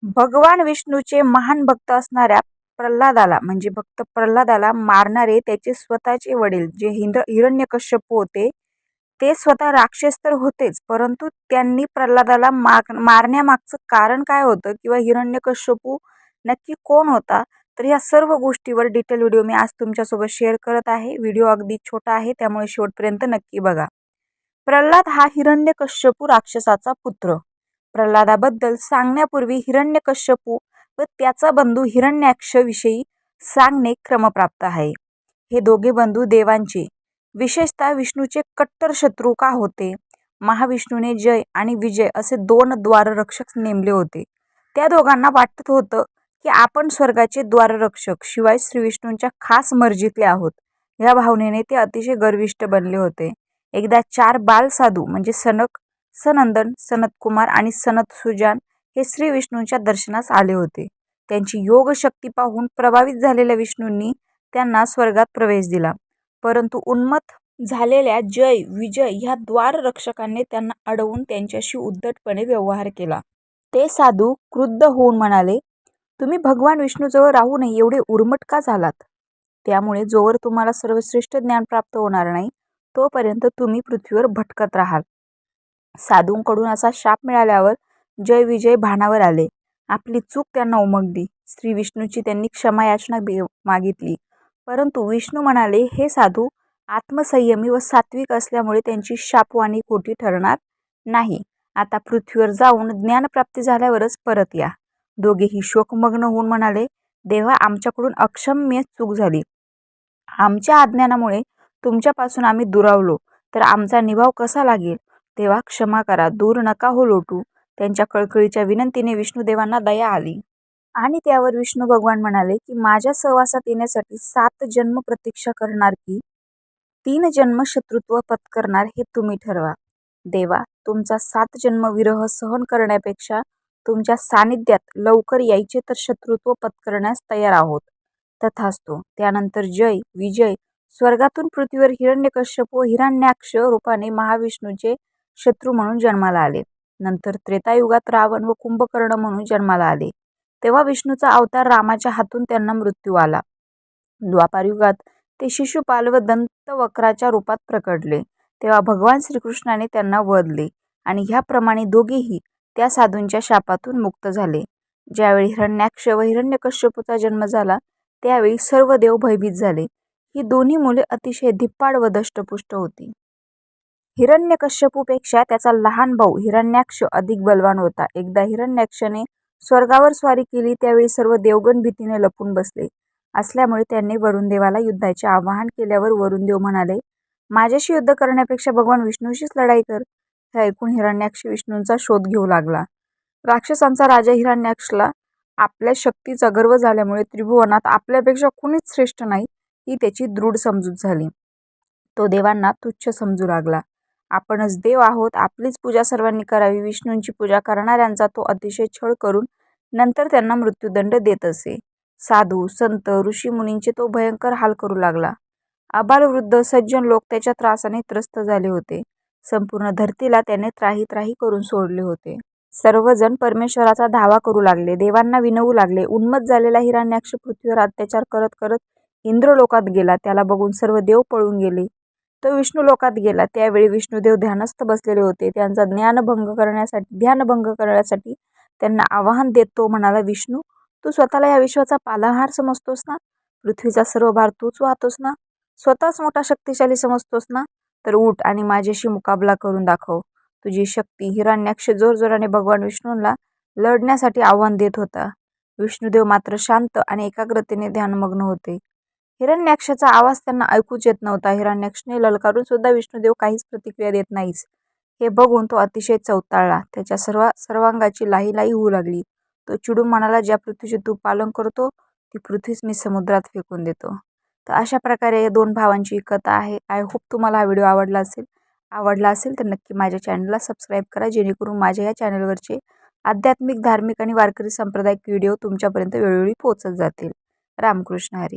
भगवान विष्णूचे महान भक्त असणाऱ्या प्रल्हादाला म्हणजे भक्त प्रल्हादाला मारणारे त्याचे स्वतःचे वडील जे हिरण्यकश्यपू होते, ते स्वतः राक्षस तर होतेच, परंतु त्यांनी प्रल्हादाला मारण्यामागचं कारण काय होतं किंवा हिरण्यकश्यपू नक्की कोण होता, तर या सर्व गोष्टीवर डिटेल व्हिडिओ मी आज तुमच्यासोबत शेअर करत आहे. व्हिडिओ अगदी छोटा आहे, त्यामुळे शेवटपर्यंत नक्की बघा. प्रल्हाद हा हिरण्यकश्यपू राक्षसाचा पुत्र. प्रल्हादाबद्दल सांगण्यापूर्वी हिरण्यकश्यपू व त्याचा बंधू हिरण्याक्ष विषयी सांगणे क्रमप्राप्त आहे. हे दोघे बंधू देवांचे, विशेषतः विष्णूचे कट्टर शत्रू का होते? महाविष्णूने जय आणि विजय असे 2 द्वाररक्षक नेमले होते. त्या दोघांना वाटत होतं की आपण स्वर्गाचे द्वाररक्षक, शिवाय श्रीविष्णूंच्या खास मर्जीतले आहोत. या भावनेने ते अतिशय गर्विष्ठ बनले होते. एकदा 4 बालसाधू म्हणजे सनक, सनंदन, सनतकुमार आणि सनतसुजान हे श्री विष्णूंच्या दर्शनास आले होते. त्यांची योगशक्ती पाहून प्रभावित झालेल्या विष्णूंनी त्यांना स्वर्गात प्रवेश दिला, परंतु उन्मत्त झालेल्या जय, विजय ह्या द्वाररक्षकांनी त्यांना अडवून त्यांच्याशी उद्धटपणे व्यवहार केला. ते साधू क्रुद्ध होऊन म्हणाले, तुम्ही भगवान विष्णूजवळ राहू नये एवढे उर्मट का झालात? त्यामुळे जोवर तुम्हाला सर्वश्रेष्ठ ज्ञान प्राप्त होणार नाही, तोपर्यंत तुम्ही पृथ्वीवर भटकत राहाल. साधूंकडून असा शाप मिळाल्यावर जय विजय भानावर आले. आपली चूक त्यांना उमगली. श्री विष्णूची त्यांनी क्षमायाचना मागितली, परंतु विष्णू म्हणाले, हे साधू आत्मसंयमी व सात्विक असल्यामुळे त्यांची शापवाणी खोटी ठरणार नाही. आता पृथ्वीवर जाऊन ज्ञानप्राप्ती झाल्यावरच परत या. दोघेही शोकमग्न होऊन म्हणाले, देवा, आमच्याकडून अक्षम्य चूक झाली. आमच्या अज्ञानामुळे तुमच्यापासून आम्ही दुरावलो तर आमचा निभाव कसा लागेल? देवा, क्षमा करा, दूर नका हो लोटू. त्यांच्या कळकळीच्या विनंतीने विष्णुदेवांना दया आली आणि त्यावर विष्णू भगवान म्हणाले की माझ्या सहवासात येण्यासाठी 7 जन्म प्रतीक्षा करणार की 3 जन्म शत्रुत्व पत्करणार हे तुम्ही ठरवा. देवा, तुमचा 7 जन्म विरह सहन करण्यापेक्षा तुमच्या सानिध्यात लवकर यायचे तर शत्रुत्व पत्करण्यास तयार आहोत. तथास्तु. त्यानंतर जय विजय स्वर्गातून पृथ्वीवर हिरण्यकश्यप व हिरण्याक्ष रूपाने महाविष्णूचे शत्रू म्हणून जन्माला आले. नंतर त्रेतायुगात रावण व कुंभकर्ण म्हणून जन्माला आले. तेव्हा विष्णूचा अवतार रामाच्या हातून त्यांना मृत्यू आला. द्वापारयुगात ते शिशुपाल व दंतवक्राच्या रूपात प्रकटले. तेव्हा भगवान श्रीकृष्णाने त्यांना वधले आणि ह्याप्रमाणे दोघेही त्या साधूंच्या शापातून मुक्त झाले. ज्यावेळी हिरण्याक्ष व हिरण्यकश्यपूचा जन्म झाला, त्यावेळी सर्व देव भयभीत झाले. ही दोन्ही मुले अतिशय धिप्पाड व दष्टपुष्ट होती. हिरण्यकश्यपूपेक्षा त्याचा लहान भाऊ हिरण्याक्ष अधिक बलवान होता. एकदा हिरण्याक्षने स्वर्गावर स्वारी केली, त्यावेळी सर्व देवगण भीतीने लपून बसले असल्यामुळे त्यांनी वरुणदेवाला युद्धाचे आवाहन केल्यावर वरुणदेव म्हणाले, माझ्याशी युद्ध करण्यापेक्षा भगवान विष्णूशीच लढाई कर. हे ऐकून हिरण्याक्ष विष्णूंचा शोध घेऊ लागला. राक्षसांचा राजा हिरण्याक्षला आपल्या शक्तीचा गर्व झाल्यामुळे त्रिभुवनात आपल्यापेक्षा कुणीच श्रेष्ठ नाही ही त्याची दृढ समजूत झाली. तो देवांना तुच्छ समजू लागला. आपणच देव आहोत, आपलीच पूजा सर्वांनी करावी. विष्णूंची पूजा करणाऱ्यांचा तो अतिशय छळ करून नंतर त्यांना मृत्यूदंड देत असे. साधू, संत, ऋषी मुनींचे तो भयंकर हाल करू लागला. आबालवृद्ध सज्जन लोक त्याच्या त्रासाने त्रस्त झाले होते. संपूर्ण धरतीला त्याने त्राही त्राही करून सोडले होते. सर्वजण परमेश्वराचा धावा करू लागले, देवांना विनवू लागले. उन्मत्त झालेला हिरण्याक्ष पृथ्वीवर अत्याचार करत करत इंद्रलोकात गेला. त्याला बघून सर्व देव पळून गेले. तो विष्णू लोकात गेला. त्यावेळी विष्णुदेव ध्यानस्थ बसलेले होते. त्यांचा ध्यानभंग करण्यासाठी त्यांना आवाहन देत तो म्हणाला, विष्णू, तू स्वतःला या विश्वाचा पालनहार समजतोस ना? पृथ्वीचा सर्व भार तूच वाहतोस ना? स्वतःच मोठा शक्तिशाली समजतोस ना? तर उठ आणि माझ्याशी मुकाबला करून दाखव. तुझी शक्ती. हिरण्याक्ष जोरजोराने भगवान विष्णूंना लढण्यासाठी आव्हान देत होता. विष्णुदेव मात्र शांत आणि एकाग्रतेने ध्यानमग्न होते. हिरण्याक्षाचा आवाज त्यांना ऐकूच येत नव्हता. हिरण्याक्षने ललकारून सुद्धा विष्णुदेव काहीच प्रतिक्रिया देत नाहीच हे बघून तो अतिशय चवताळला. त्याच्या सर्वांगाची लाहीलाही होऊ लागली. तो चिडून म्हणाला, ज्या पृथ्वीचे तू पालन करतो ती पृथ्वीच मी समुद्रात फेकून देतो. तर अशा प्रकारे या 2 भावांची कथा आहे. आय होप तुम्हाला हा व्हिडिओ आवडला असेल तर नक्की माझ्या चॅनलला सबस्क्राईब करा, जेणेकरून माझ्या या चॅनलवरचे आध्यात्मिक, धार्मिक आणि वारकरी सांप्रदायिक व्हिडिओ तुमच्यापर्यंत वेळोवेळी पोहोचत जातील. रामकृष्ण हरी.